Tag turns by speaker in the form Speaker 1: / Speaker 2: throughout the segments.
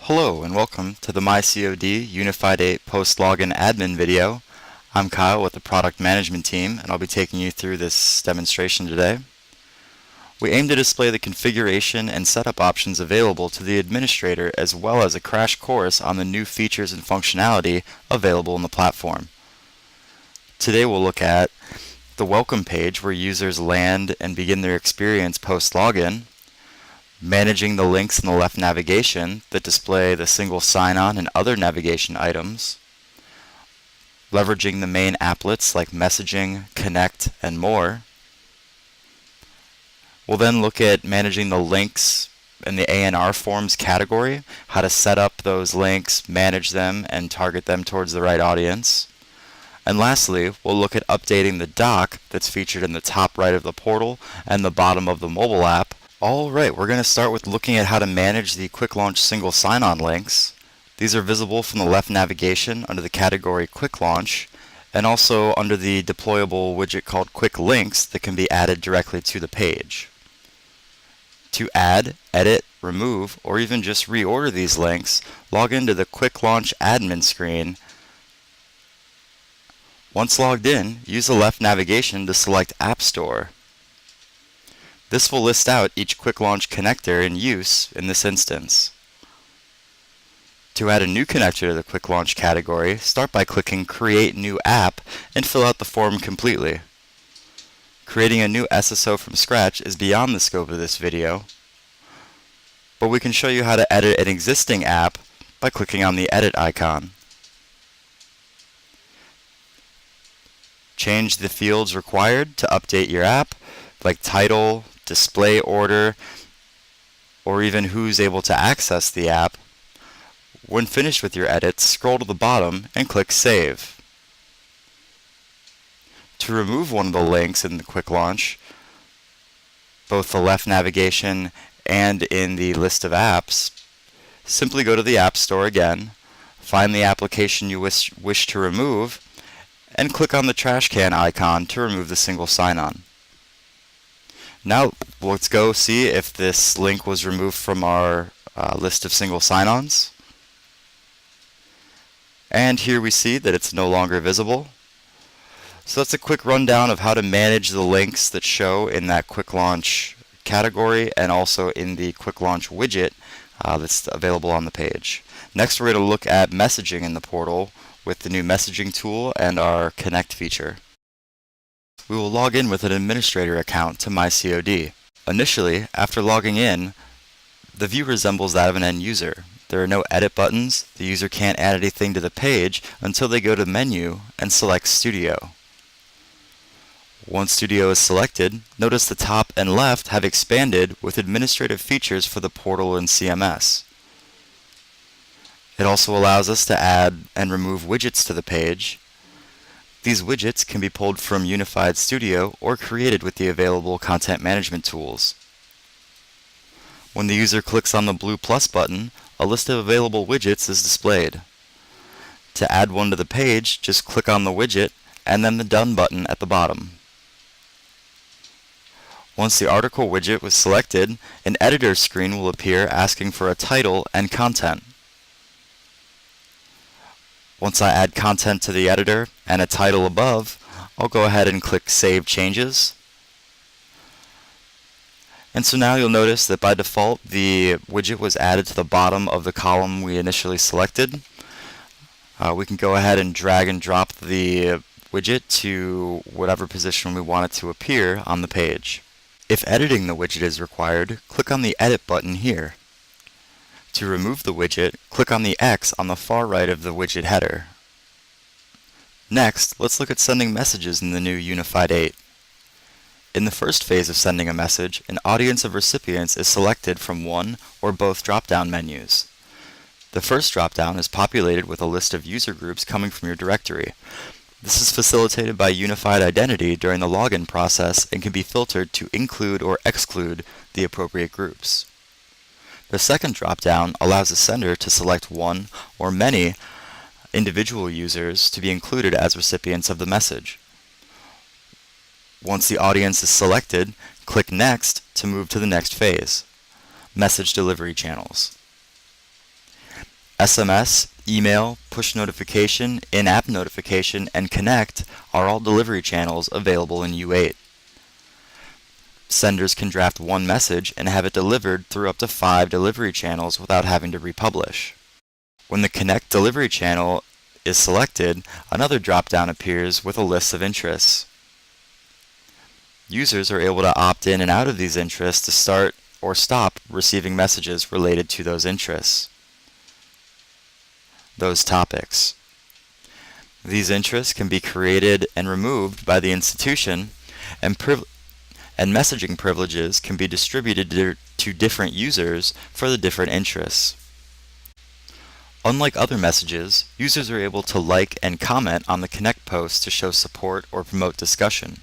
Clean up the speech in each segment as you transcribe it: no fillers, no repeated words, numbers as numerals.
Speaker 1: Hello and welcome to the myCOD Unified 8 post-login admin video. I'm Kyle with the product management team and I'll be taking you through this demonstration today. We aim to display the configuration and setup options available to the administrator as well as a crash course on the new features and functionality available in the platform. Today we'll look at the welcome page where users land and begin their experience post-login, managing the links in the left navigation that display the single sign-on and other navigation items, leveraging the main applets like messaging, connect, and more. We'll then look at managing the links in the A&R forms category, how to set up those links, manage them, and target them towards the right audience. And lastly, we'll look at updating the doc that's featured in the top right of the portal and the bottom of the mobile app. Alright, we're going to start with looking at how to manage the Quick Launch single sign-on links. These are visible from the left navigation under the category Quick Launch and also under the deployable widget called Quick Links that can be added directly to the page. To add, edit, remove, or even just reorder these links, log into the Quick Launch admin screen. Once logged in, use the left navigation to select App Store. This will list out each Quick Launch connector in use in this instance. To add a new connector to the Quick Launch category, start by clicking Create New App and fill out the form completely. Creating a new SSO from scratch is beyond the scope of this video, but we can show you how to edit an existing app by clicking on the Edit icon. Change the fields required to update your app, like title, display order, or even who's able to access the app. When finished with your edits, scroll to the bottom and click Save. To remove one of the links in the Quick Launch, both the left navigation and in the list of apps, simply go to the App Store again, find the application you wish to remove, and click on the trash can icon to remove the single sign-on. Now let's go see if this link was removed from our list of single sign-ons. And here we see that it's no longer visible. So that's a quick rundown of how to manage the links that show in that Quick Launch category and also in the Quick Launch widget that's available on the page. Next we're going to look at messaging in the portal with the new messaging tool and our Connect feature. We will log in with an administrator account to myCOD. Initially, after logging in, the view resembles that of an end user. There are no edit buttons. The user can't add anything to the page until they go to Menu and select Studio. Once Studio is selected, notice the top and left have expanded with administrative features for the portal and CMS. It also allows us to add and remove widgets to the page. These widgets can be pulled from Unified Studio or created with the available content management tools. When the user clicks on the blue plus button, a list of available widgets is displayed. To add one to the page, just click on the widget and then the Done button at the bottom. Once the article widget was selected, an editor screen will appear asking for a title and content. Once I add content to the editor and a title above, I'll go ahead and click Save Changes. And so now you'll notice that by default the widget was added to the bottom of the column we initially selected. We can go ahead and drag and drop the widget to whatever position we want it to appear on the page. If editing the widget is required, click on the Edit button here. To remove the widget, click on the X on the far right of the widget header. Next, let's look at sending messages in the new Unified 8. In the first phase of sending a message, an audience of recipients is selected from one or both drop-down menus. The first drop-down is populated with a list of user groups coming from your directory. This is facilitated by Unified Identity during the login process and can be filtered to include or exclude the appropriate groups. The second drop-down allows the sender to select one or many individual users to be included as recipients of the message. Once the audience is selected, click Next to move to the next phase, Message Delivery Channels. SMS, email, push notification, in-app notification, and connect are all delivery channels available in U8. Senders can draft one message and have it delivered through up to 5 delivery channels without having to republish. When the Connect delivery channel is selected, another drop-down appears with a list of interests. Users are able to opt in and out of these interests to start or stop receiving messages related to those interests, those topics. These interests can be created and removed by the institution, and messaging privileges can be distributed to different users for the different interests. Unlike other messages, users are able to like and comment on the Connect post to show support or promote discussion.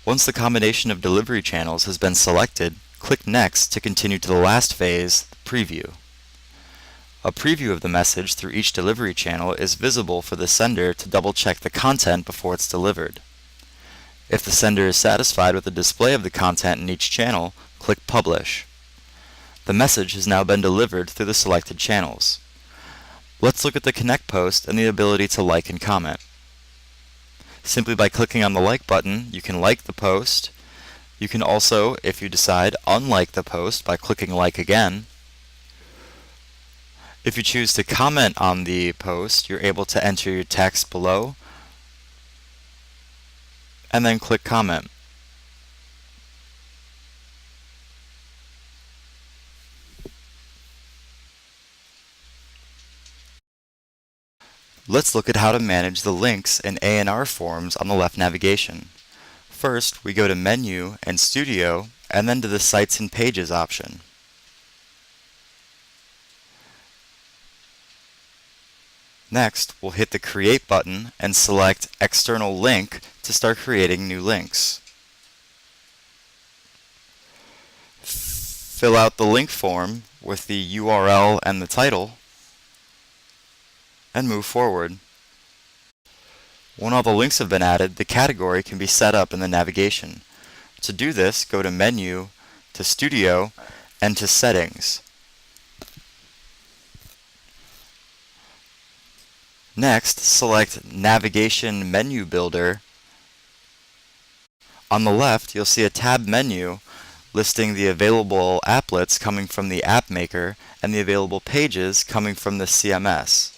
Speaker 1: Once the combination of delivery channels has been selected, click Next to continue to the last phase, Preview. A preview of the message through each delivery channel is visible for the sender to double-check the content before it's delivered. If the sender is satisfied with the display of the content in each channel, click Publish. The message has now been delivered through the selected channels. Let's look at the Connect post and the ability to like and comment. Simply by clicking on the like button, you can like the post. You can also, if you decide, unlike the post by clicking like again. If you choose to comment on the post, you're able to enter your text below and then click comment. Let's look at how to manage the links in A&R forms on the left navigation. First, we go to Menu and Studio, and then to the Sites and Pages option. Next, we'll hit the Create button and select External Link to start creating new links. Fill out the link form with the URL and the title, and move forward. When all the links have been added, the category can be set up in the navigation. To do this, go to Menu, to Studio, and to Settings. Next, select Navigation Menu Builder. On the left, you'll see a tab menu listing the available applets coming from the App Maker and the available pages coming from the CMS.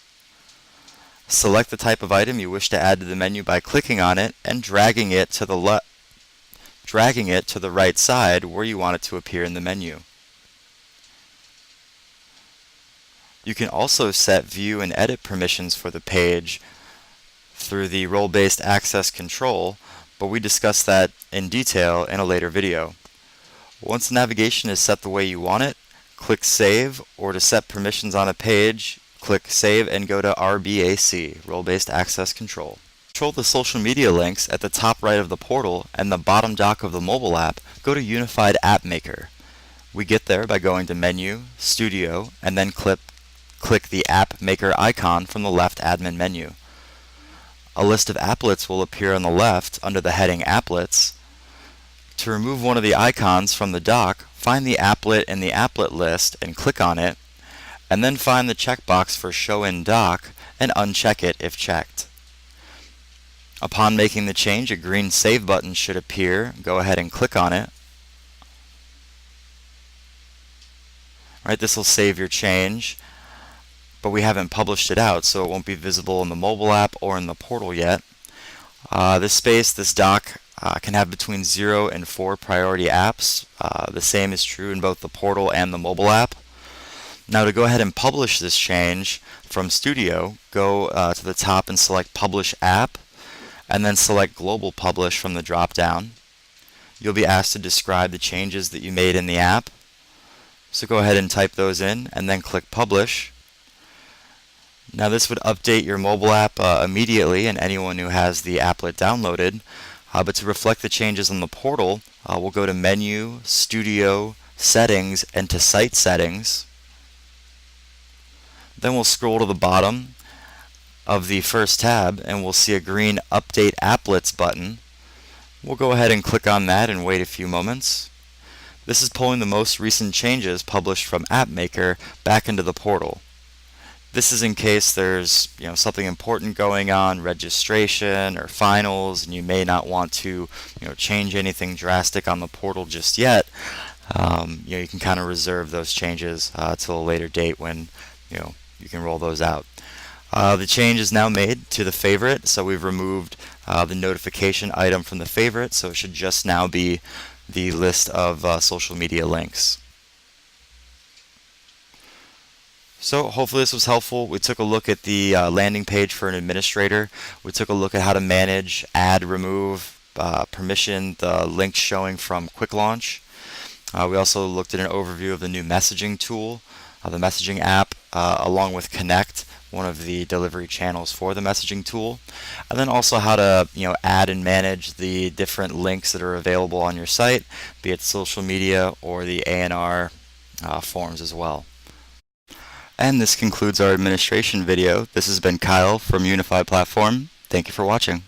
Speaker 1: Select the type of item you wish to add to the menu by clicking on it and dragging it to the right side where you want it to appear in the menu. You can also set view and edit permissions for the page through the role-based access control, but we discuss that in detail in a later video. Once the navigation is set the way you want it, click Save, or to set permissions on a page, click Save and go to RBAC, Role-Based Access Control. Control the social media links at the top right of the portal and the bottom dock of the mobile app, go to Unified App Maker. We get there by going to Menu, Studio, and then click the App Maker icon from the left admin menu. A list of applets will appear on the left under the heading Applets. To remove one of the icons from the dock, find the applet in the applet list and click on it, and then find the checkbox for Show in Dock and uncheck it if checked. Upon making the change, a green Save button should appear. Go ahead and click on it. Right, this will save your change, but we haven't published it out, so it won't be visible in the mobile app or in the portal yet. This dock can have between 0 and 4 priority apps. The same is true in both the portal and the mobile app. Now to go ahead and publish this change from Studio, go to the top and select Publish App, and then select Global Publish from the drop-down. You'll be asked to describe the changes that you made in the app. So go ahead and type those in, and then click Publish. Now this would update your mobile app immediately, and anyone who has the applet downloaded. But to reflect the changes on the portal, we'll go to Menu, Studio, Settings, and to Site Settings. Then we'll scroll to the bottom of the first tab, and we'll see a green Update Applets button. We'll go ahead and click on that and wait a few moments. This is pulling the most recent changes published from App Maker back into the portal. This is in case there's something important going on, registration or finals, and you may not want to change anything drastic on the portal just yet. You can kind of reserve those changes till a later date when you can roll those out. The change is now made to the favorite, so we've removed the notification item from the favorite, so it should just now be the list of social media links. So hopefully this was helpful. We took a look at the landing page for an administrator. We took a look at how to manage, add, remove, permission the links showing from Quick Launch. We also looked at an overview of the new messaging tool, the messaging app, along with Connect, one of the delivery channels for the messaging tool, and then also how to add and manage the different links that are available on your site, be it social media or the A&R forms as well. And this concludes our administration video. This has been Kyle from Unified Platform. Thank you for watching.